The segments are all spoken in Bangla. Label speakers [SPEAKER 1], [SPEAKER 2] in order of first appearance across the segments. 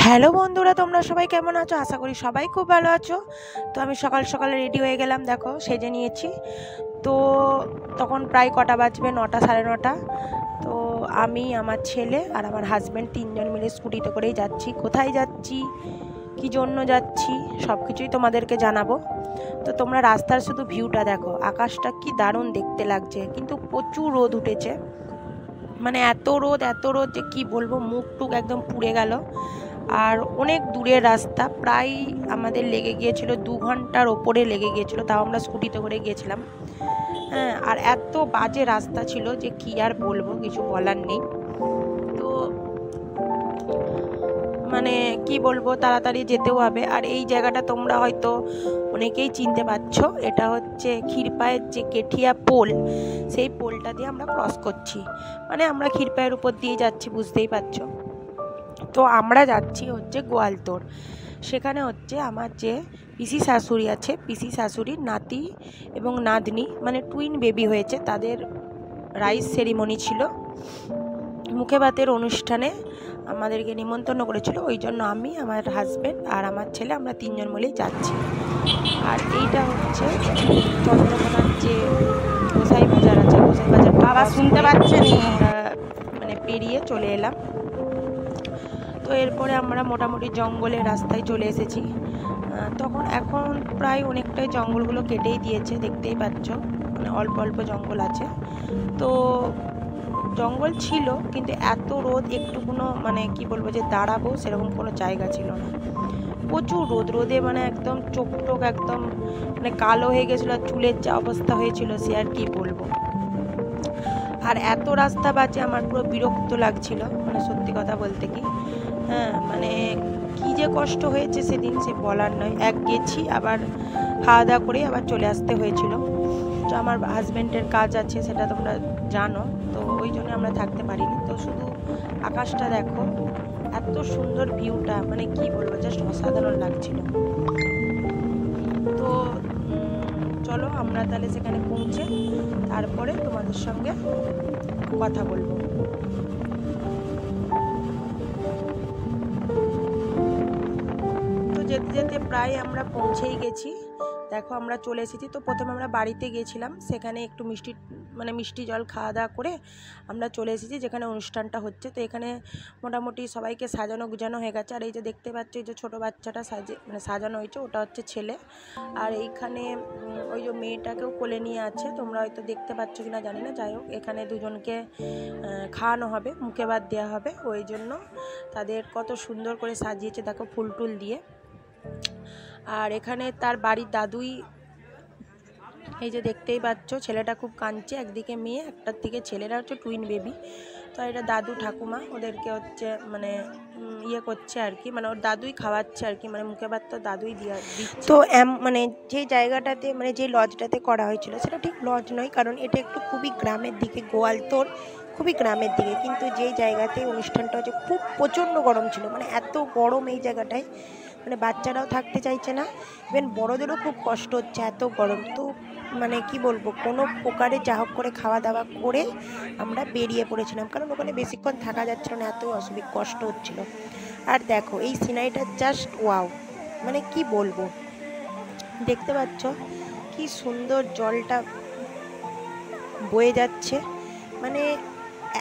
[SPEAKER 1] হ্যালো বন্ধুরা, তোমরা সবাই কেমন আছো? আশা করি সবাই খুব ভালো আছো। তো আমি সকাল সকালে রেডি হয়ে গেলাম, দেখো সেজে নিয়েছি। তো তখন প্রায় কটা বাজবে, 9টা সাড়ে 9টা। তো আমি, আমার ছেলে আর আমার হাজব্যান্ড তিনজন মিলে স্কুটিতে করেই যাচ্ছি। কোথায় যাচ্ছি, কী জন্য যাচ্ছি, সব কিছুই তোমাদেরকে জানাবো। তো তোমরা রাস্তার শুধু ভিউটা দেখো, আকাশটা কি দারুণ দেখতে লাগছে, কিন্তু প্রচুর রোদ উঠেছে। মানে এত রোদ যে কি বলবো, মুখ টুক একদম পুড়ে গেল। আর অনেক দূরের রাস্তা, প্রায় আমাদের লেগে গিয়েছিল 2 ঘন্টার ওপরে লেগে গিয়েছিল, তাও আমরা স্কুটিতে করে গিয়েছিলাম। হ্যাঁ, আর এত বাজে রাস্তা ছিল যে কি আর বলবো, কিছু বলার নেই। তো মানে কি বলবো, তাড়াতাড়ি যেতেও হবে। আর এই জায়গাটা তোমরা হয়তো অনেকেই চিনতে পারছো, এটা হচ্ছে ক্ষীরপায়ের যে কেঠিয়া পোল, সেই পোলটা দিয়ে আমরা ক্রস করছি। মানে আমরা ক্ষীরপায়ের উপর দিয়ে যাচ্ছি, বুঝতেই পারছো। তো আমরা যাচ্ছি হচ্ছে গোয়ালতোড়। সেখানে হচ্ছে আমার যে পিসি শাশুড়ি আছে, পিসি শাশুড়ির নাতি এবং নাতনি, মানে টুইন বেবি হয়েছে, তাদের রাইস সেরিমনি ছিল, মুখে ভাতের অনুষ্ঠানে আমাদেরকে নিমন্ত্রণ করেছিল। ওই জন্য আমি, আমার হাজব্যান্ড আর আমার ছেলে, আমরা তিনজন মিলেই যাচ্ছি। আর এইটা হচ্ছে চন্দ্রকোনার যে গোসাই বাজার আছে, গোসাই বাজার বাবা শুনতে পাচ্ছেন, আমরা মানে পেরিয়ে চলে এলাম। তো এরপরে আমরা মোটামুটি জঙ্গলের রাস্তায় চলে এসেছি। এখন প্রায় অনেকটাই জঙ্গলগুলো কেটেই দিয়েছে, দেখতেই পাচ্ছ, মানে অল্প অল্প জঙ্গল আছে। তো জঙ্গল ছিল, কিন্তু এত রোদ, একটুকুনো মানে কি বলবো যে দাঁড়াবো সেরকম কোনো জায়গা ছিল না। প্রচুর রোদে মানে একদম চোখ টোক একদম মানে কালো হয়ে গেছিলো, আর চুলের যা অবস্থা হয়েছিল সে আর কি বলবো। আর এত রাস্তা বাজে, আমার পুরো বিরক্ত লাগছিল, মানে সত্যি কথা বলতে কি। হ্যাঁ, মানে কী যে কষ্ট হয়েছে সেদিন, সে বলার নয়। গেছি, আবার খাওয়া দাওয়া করে আবার চলে আসতে হয়েছিল। তো আমার হাজব্যান্ডের কাজ আছে, সেটা তোমরা জানো, তো ওই জন্য আমরা থাকতে পারিনি। তো শুধু আকাশটা দেখো, এত সুন্দর ভিউটা, মানে কি বলবো, জাস্ট অসাধারণ লাগছিল। তো চলো আমরা তাহলে সেখানে পৌঁছে তারপরে তোমাদের সঙ্গে কথা বলবো। তো যেতে যেতে প্রায় আমরা পৌঁছেই গেছি। দেখো আমরা চলে এসেছি। তো প্রথমে আমরা বাড়িতে গিয়েছিলাম, সেখানে একটু মিষ্টি জল খাওয়া দাওয়া করে আমরা চলে এসেছি যেখানে অনুষ্ঠানটা হচ্ছে। তো এখানে মোটামুটি সবাইকে সাজানো গুজানো হয়ে গেছে। আর এই যে দেখতে পাচ্ছ, এই যে ছোটো বাচ্চাটা সাজানো হয়েছে, ওটা হচ্ছে ছেলে। আর এইখানে ওই যে মেয়েটাকেও কোলে নিয়ে আছে, তোমরা হয়তো দেখতে পাচ্ছ কিনা জানি না। যাই হোক, এখানে দুজনকে খাওয়ানো হবে, মুখে ভাত দেওয়া হবে, ওই জন্য তাদের কত সুন্দর করে সাজিয়েছে দেখো, ফুল টুল দিয়ে। আর এখানে তার বাড়ির দাদুই, এই যে দেখতেই পাচ্ছ, ছেলেটা খুব কাঁদছে, একদিকে মেয়ে, একটার দিকে ছেলেরা হচ্ছে টুইন বেবি। তো এটা দাদু ঠাকুমা ওদেরকে হচ্ছে মানে ইয়ে করছে আর কি, মানে ওর দাদুই খাওয়াচ্ছে আর কি, মানে মুখে ভাত তো দাদুই দিচ্ছে। তো মানে যে জায়গাটাতে, মানে যে লজটাতে করা হয়েছিল, সেটা ঠিক লজ নয়, কারণ এটা একটু খুবই গ্রামের দিকে, গোয়ালতোড় খুবই গ্রামের দিকে। কিন্তু যেই জায়গাতে অনুষ্ঠানটা হচ্ছে, খুব প্রচণ্ড গরম ছিল, মানে এত গরম এই জায়গাটায়, মানে বাচ্চারাও থাকতে চাইছে না, ইভেন বড়োদেরও খুব কষ্ট হচ্ছে, এত গরম। তো মানে কি বলবো, কোনো প্রকারে যা হোক করে খাওয়া দাওয়া করে আমরা বেরিয়ে পড়েছিলাম, কারণ ওখানে বেশিক্ষণ থাকা যাচ্ছিল না, এত কষ্ট হচ্ছিল। আর দেখো এই সিনারিটা জাস্ট ওয়াও, মানে কি বলবো, দেখতে পাচ্ছ কি সুন্দর জলটা বয়ে যাচ্ছে। মানে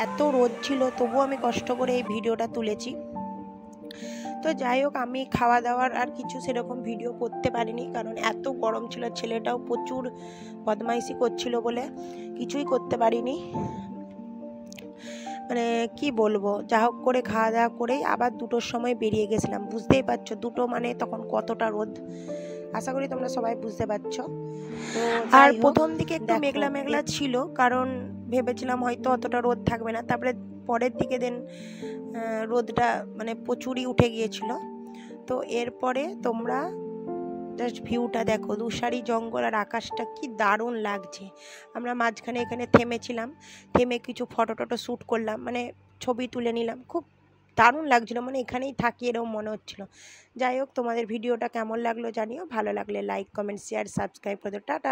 [SPEAKER 1] এত রোদ ছিল, তবুও আমি কষ্ট করে এই ভিডিওটা তুলেছি। তো যাই হোক, আমি খাওয়া দাওয়ার আর কিছু সেরকম ভিডিও করতে পারিনি, কারণ এত গরম ছিল, ছেলেটাও প্রচুর বদমাইশি করছিল বলে কিছুই করতে পারিনি। মানে কি বলবো, যা হোক করে খাওয়া দাওয়া করেই আবার 2টোর সময় বেরিয়ে গেছিলাম। বুঝতেই পারছো 2টো মানে তখন কতটা রোদ, আশা করি তোমরা সবাই বুঝতে পারছো। তো আর প্রথম দিকে একটু মেঘলা মেঘলা ছিল, কারণ ভেবেছিলাম হয়তো অতটা রোদ থাকবে না। তারপরে পরের দিকে রোদটা মানে প্রচুরই উঠে গিয়েছিল। তো এরপরে তোমরা জাস্ট ভিউটা দেখো, দুসারি জঙ্গল আর আকাশটা কি দারুণ লাগছে। আমরা মাঝখানে এখানে থেমেছিলাম, থেমে কিছু ফটো টটো শ্যুট করলাম, মানে ছবি তুলে নিলাম, খুব দারুণ লাগছিল, মানে এখানেই থাকি এরকম মনে হচ্ছিল। যাই হোক, তোমাদের ভিডিওটা কেমন লাগলো জানিও, ভালো লাগলে লাইক কমেন্ট শেয়ার সাবস্ক্রাইব করে দিও। টাটা।